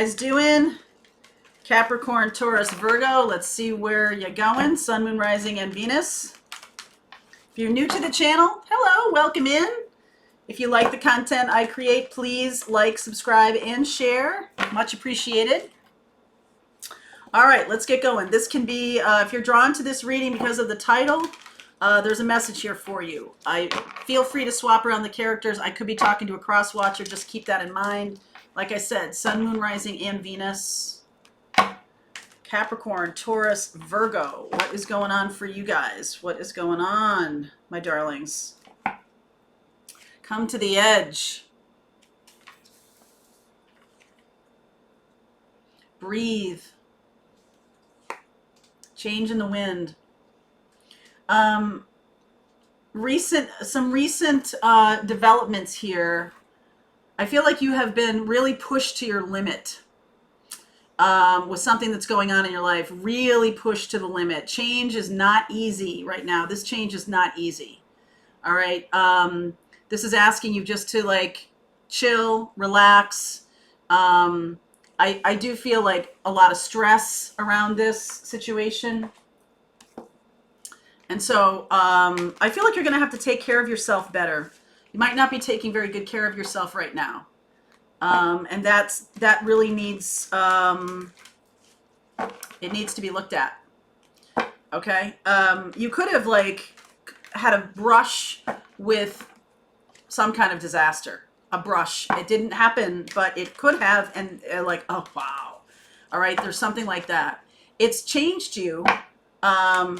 Guys doing? Capricorn, Taurus, Virgo. Let's see where you're going. Sun, Moon, Rising, and Venus. If you're new to the channel, hello, welcome in. If you like the content I create, please like, subscribe, and share. Much appreciated. All right, let's get going. This can be, if you're drawn to this reading because of the title, there's a message here for you. Feel free to swap around the characters. I could be talking to a cross watcher. Just keep that in mind. Like I said, Sun, Moon, Rising, and Venus. Capricorn, Taurus, Virgo. What is going on for you guys? What is going on, my darlings? Come to the edge. Breathe. Change in the wind. Some recent developments here. I feel like you have been really pushed to your limit with something that's going on in your life. Really pushed to the limit. Change is not easy right now. This change is not easy. All right. This is asking you just to like chill, relax. I do feel like a lot of stress around this situation. And so I feel like you're going to have to take care of yourself better. You might not be taking very good care of yourself right now. And that really needs, it needs to be looked at. Okay. You could have like had a brush with some kind of disaster, a brush. It didn't happen, but it could have. And like, oh, wow. All right. There's something like that. It's changed you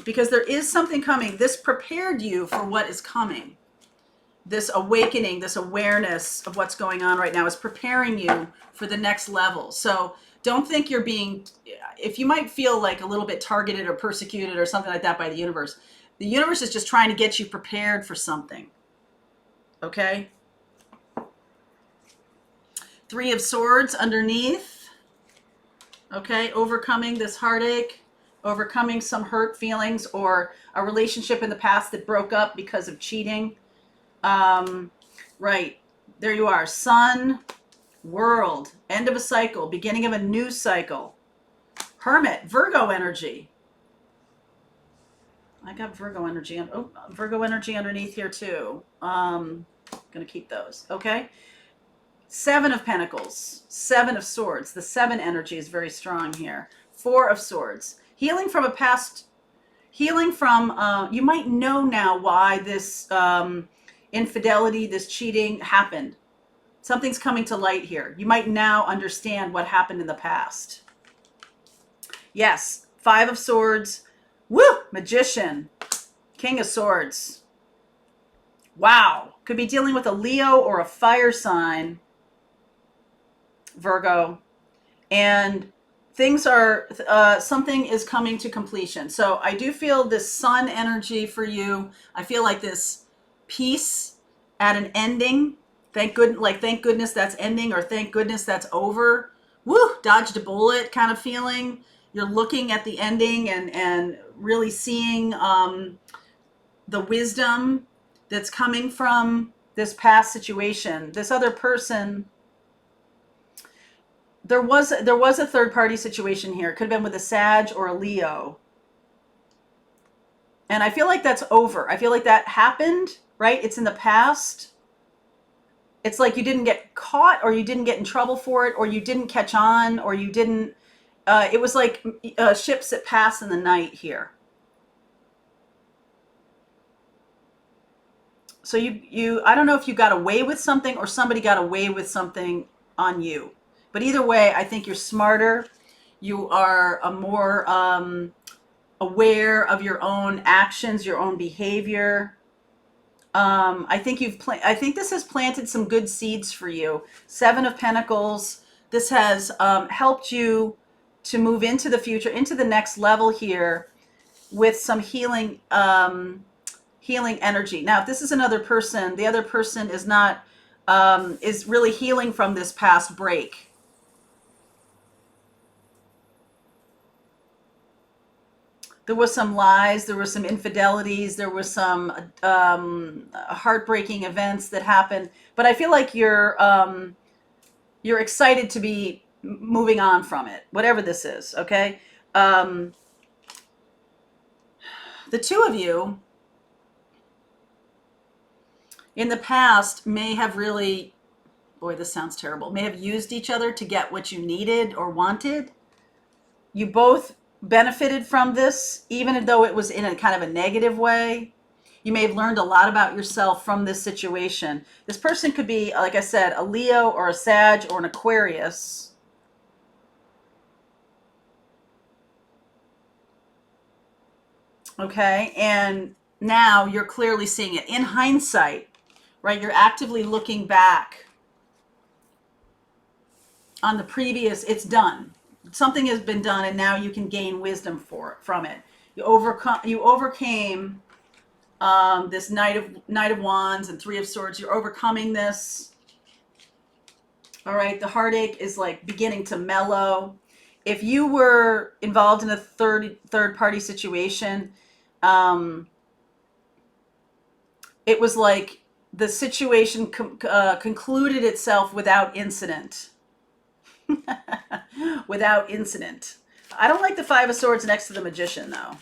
because there is something coming. This prepared you for what is coming. This awakening, this awareness of what's going on right now is preparing you for the next level. So don't think you're being, if you might feel like a little bit targeted or persecuted or something like that by the universe is just trying to get you prepared for something. Okay? Three of Swords underneath. Okay, overcoming this heartache, overcoming some hurt feelings or a relationship in the past that broke up because of cheating. Right, there you are. Sun, World, end of a cycle, beginning of a new cycle. Hermit, Virgo energy. I got Virgo energy. Virgo energy underneath here too. Gonna keep those. Okay. Seven of Pentacles, Seven of Swords. The seven energy is very strong here. Four of Swords. Healing from a past. Healing from. You might know now why this infidelity, this cheating happened. Something's coming to light here. You might now understand what happened in the past. Yes, Five of Swords. Woo! Magician. King of Swords. Wow. Could be dealing with a Leo or a fire sign, Virgo. And things are, something is coming to completion. So I do feel this sun energy for you. I feel like this peace at an ending. Thank goodness that's ending, or thank goodness that's over. Woo, dodged a bullet kind of feeling. You're looking at the ending and really seeing the wisdom that's coming from this past situation. This other person, there was a third party situation here. It could have been with a Sag or a Leo. And I feel like that's over. I feel like that happened, right? It's in the past. It's like you didn't get caught, or you didn't get in trouble for it, or you didn't catch on, or you didn't, it was like ships that pass in the night here. So I don't know if you got away with something or somebody got away with something on you. But either way, I think you're smarter. You are a more aware of your own actions, your own behavior. I think this has planted some good seeds for you. Seven of Pentacles. This has helped you to move into the future, into the next level here with some healing energy. Now, if this is another person, the other person is not, is really healing from this past break. There was some lies, there were some infidelities, there was some heartbreaking events that happened. But I feel like you're excited to be moving on from it, whatever this is, okay? Um, the two of you in the past may have really, boy, this sounds terrible, may have used each other to get what you needed or wanted. You both benefited from this, even though it was in a kind of a negative way. You may have learned a lot about yourself from this situation. This person could be, like I said, a Leo or a Sag or an Aquarius. Okay, and now you're clearly seeing it. In hindsight, right, you're actively looking back on the previous, it's done. Something has been done, and now you can gain wisdom from it. You overcame this Knight of Wands and Three of Swords. You're overcoming this. All right, the heartache is like beginning to mellow. If you were involved in a third party situation, it was like the situation concluded itself without incident. Without incident. I don't like the Five of Swords next to the Magician, though.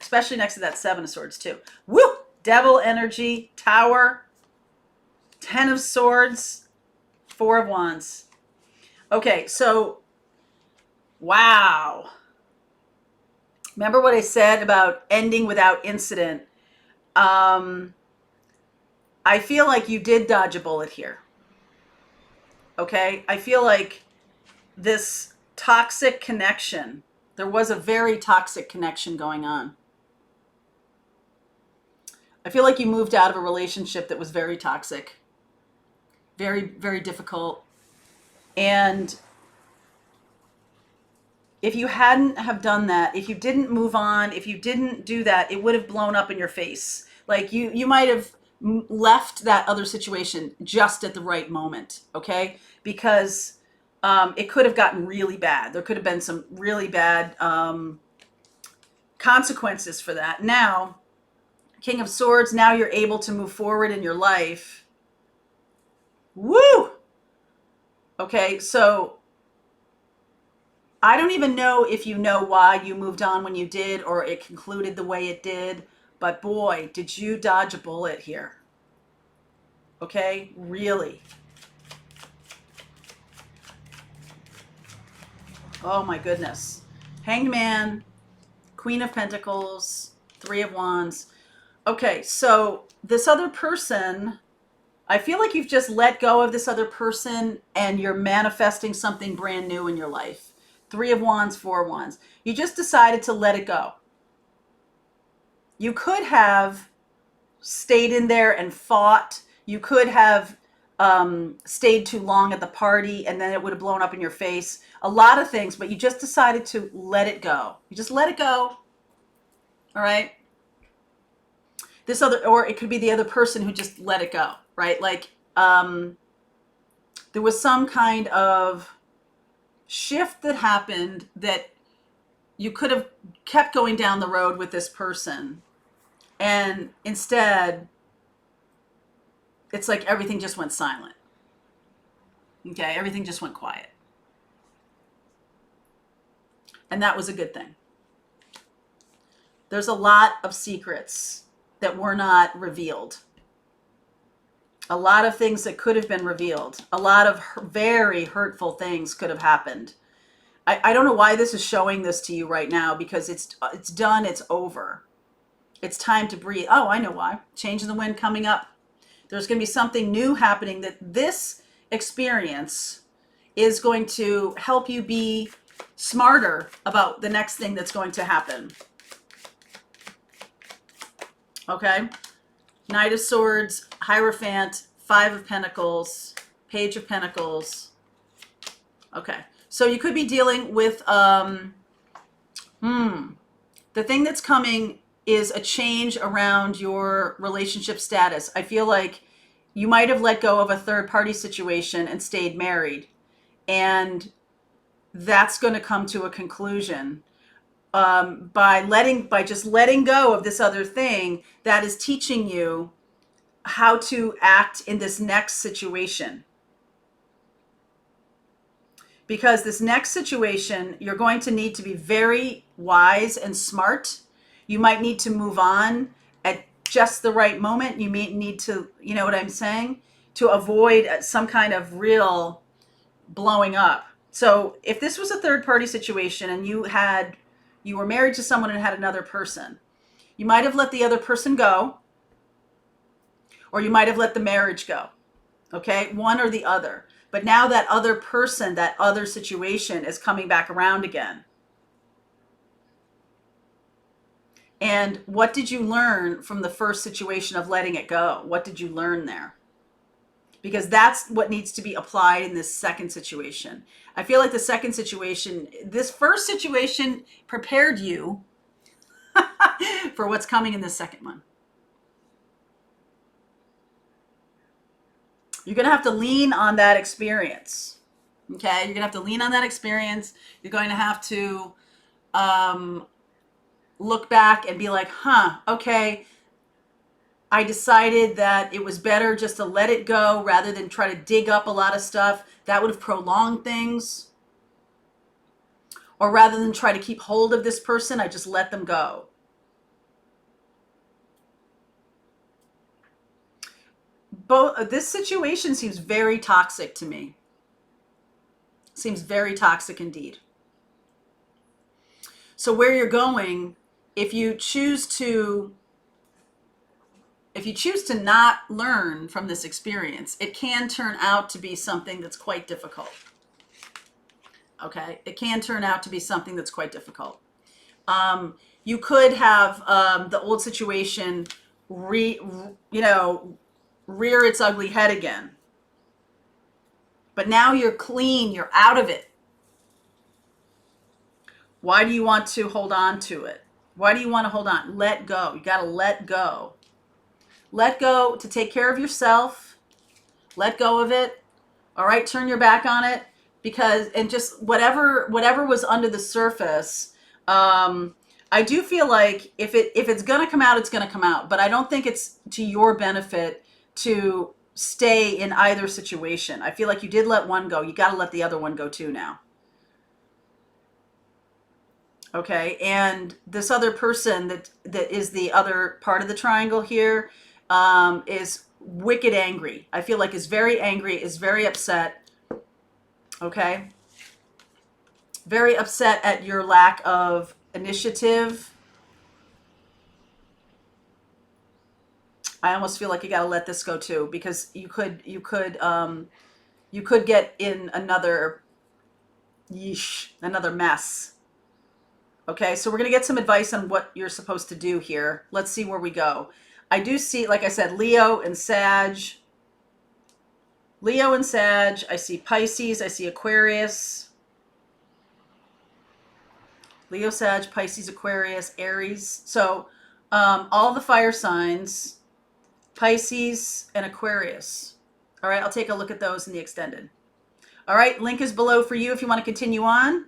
Especially next to that Seven of Swords, too. Woo! Devil energy, Tower, Ten of Swords, Four of Wands. Okay, so, wow. Remember what I said about ending without incident? I feel like you did dodge a bullet here. Okay? I feel like this toxic connection, there was a very toxic connection going on. I feel like you moved out of a relationship that was very toxic, very, very difficult. And if you hadn't have done that, if you didn't move on, if you didn't do that, it would have blown up in your face. Like you might have left that other situation just at the right moment, okay? Because it could have gotten really bad. There could have been some really bad consequences for that. Now, King of Swords, now you're able to move forward in your life. Woo! Okay, so I don't even know if you know why you moved on when you did or it concluded the way it did, but boy, did you dodge a bullet here. Okay, really. Oh my goodness. Hanged Man, Queen of Pentacles, Three of Wands. Okay, so this other person, I feel like you've just let go of this other person and you're manifesting something brand new in your life. Three of Wands, Four of Wands. You just decided to let it go. You could have stayed in there and fought. You could have stayed too long at the party and then it would have blown up in your face. A lot of things, but you just decided to let it go. You just let it go. All right? This other, or it could be the other person who just let it go, right? Like there was some kind of shift that happened that you could have kept going down the road with this person. And instead, it's like everything just went silent. Okay, everything just went quiet. And that was a good thing. There's a lot of secrets that were not revealed. A lot of things that could have been revealed. A lot of very hurtful things could have happened. I don't know why this is showing this to you right now, because it's done, it's over. It's time to breathe. Oh, I know why. Change in the wind coming up. There's going to be something new happening that this experience is going to help you be smarter about the next thing that's going to happen. Okay? Knight of Swords, Hierophant, Five of Pentacles, Page of Pentacles. Okay. So you could be dealing with, the thing that's coming is a change around your relationship status. I feel like you might have let go of a third party situation and stayed married. And that's going to come to a conclusion. By just letting go of this other thing that is teaching you how to act in this next situation. because this next situation, you're going to need to be very wise and smart. You might need to move on at just the right moment. You may need to, you know what I'm saying, to avoid some kind of real blowing up. So if this was a third party situation and you were married to someone and had another person, you might have let the other person go, or you might have let the marriage go. Okay, one or the other. But now that other person, that other situation is coming back around again. And what did you learn from the first situation of letting it go? What did you learn there? Because that's what needs to be applied in this second situation. I feel like the second situation, this first situation prepared you for what's coming in this second one. You're going to have to lean on that experience. Okay? You're going to have to lean on that experience. You're going to have to look back and be like, okay, I decided that it was better just to let it go rather than try to dig up a lot of stuff. That would have prolonged things. Or rather than try to keep hold of this person, I just let them go. This situation seems very toxic to me. Seems very toxic indeed. So where you're going, if you choose to not learn from this experience, it can turn out to be something that's quite difficult. Okay? It can turn out to be something that's quite difficult. You could have the old situation rear its ugly head again. But now you're clean, you're out of it. Why do you want to hold on to it? Why do you want to hold on? Let go. You got to let go. Let go to take care of yourself. Let go of it. All right, turn your back on it, and just whatever was under the surface. I do feel like if it's going to come out, it's going to come out. But I don't think it's to your benefit to stay in either situation. I feel like you did let one go. You got to let the other one go too now. Okay, and this other person that is the other part of the triangle here is wicked angry. I feel like is very angry, is very upset. Okay, very upset at your lack of initiative. I almost feel like you got to let this go too, because you could get in another mess. Okay, so we're going to get some advice on what you're supposed to do here. Let's see where we go. I do see, like I said, Leo and Sag. Leo and Sag. I see Pisces. I see Aquarius. Leo, Sag, Pisces, Aquarius, Aries. So all the fire signs, Pisces and Aquarius. All right, I'll take a look at those in the extended. All right, link is below for you if you want to continue on.